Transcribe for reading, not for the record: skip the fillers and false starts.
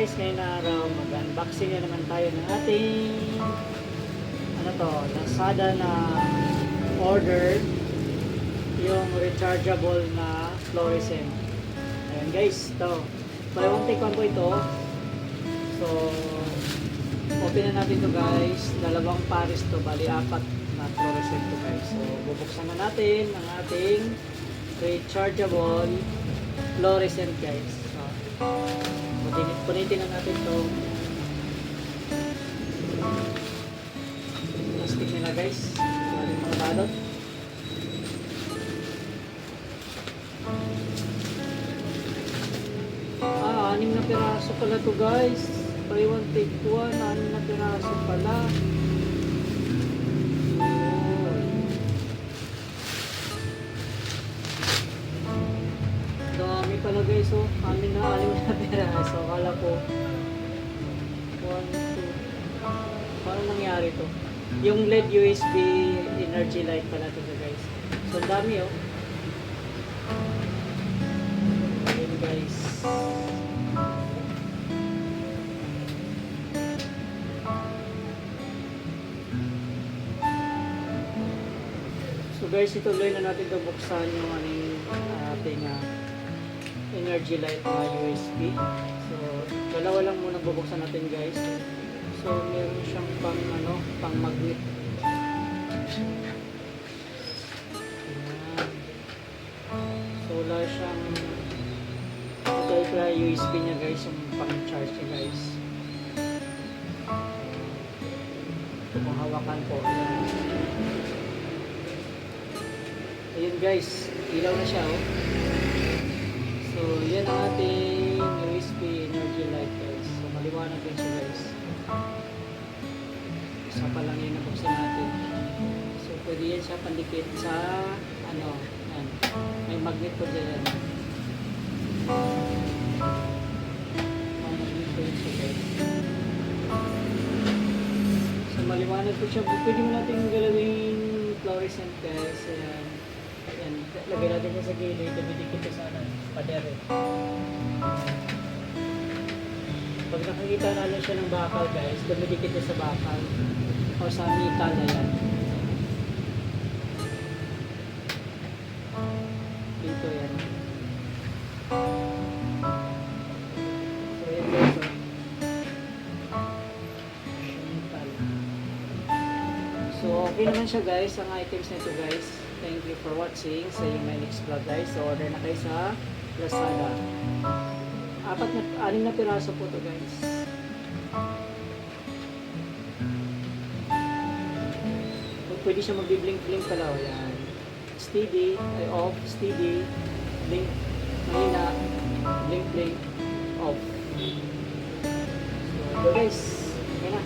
guys, ngayon na araw mag-unboxing na naman tayo ng ating Lazada na order, yung rechargeable na fluorescent. Ayan guys, ito buy one take one po ito. So open na natin to guys, dalawang pares to, bali apat na fluorescent to guys. So bubuksan na natin ang ating rechargeable fluorescent guys. So punitin na natin to plastic nila guys, maraming mga balot. Anim na piraso pala to guys, buy one take one, 6 na piraso pala. Dami pala guys, oh. 6 na piraso. Akala ko 1, 2, paano nangyari to? Yung LED USB energy light pala to guys. So dami oh. Ayun guys. So guys, ituloy na natin ito buksan yung ating energy light na USB. So dalawa lang muna bubuksan natin guys. So meron siyang pang magnet. Ayan. So wala siyang ito USB niya guys, yung pang charge niya guys. Ito kung hawakan po. Ayun guys, ilaw na siya oh. So yan ang ating USB energy light guys. So maliwanag din siya guys. Isa pa lang yung nabuksan natin. So pwede yan siya pandikit sa yan. May magnet po dyan. Magnet po yun siya guys. So maliwanag po siya. Pwede mo natin galawin fluorescent guys. Ayan. Ayan. Lagay natin siya sa gilid. Dumidikit siya sa pader. Pag nakikita na siya ng bakal guys, dumidikit siya sa bakal o sa metal na yan. Dito yan. So yan guys oh. Metal. So okay naman siya guys, ang items nito guys. Thank you for watching. See you in my next vlog guys. So order na kayo sa Lazada. 6 na piraso po to guys. Pwede siya magbi-blink-blink pala. O yan. Steady, ay off, steady, blink, mahina, blink-blink, off. So guys, okay na.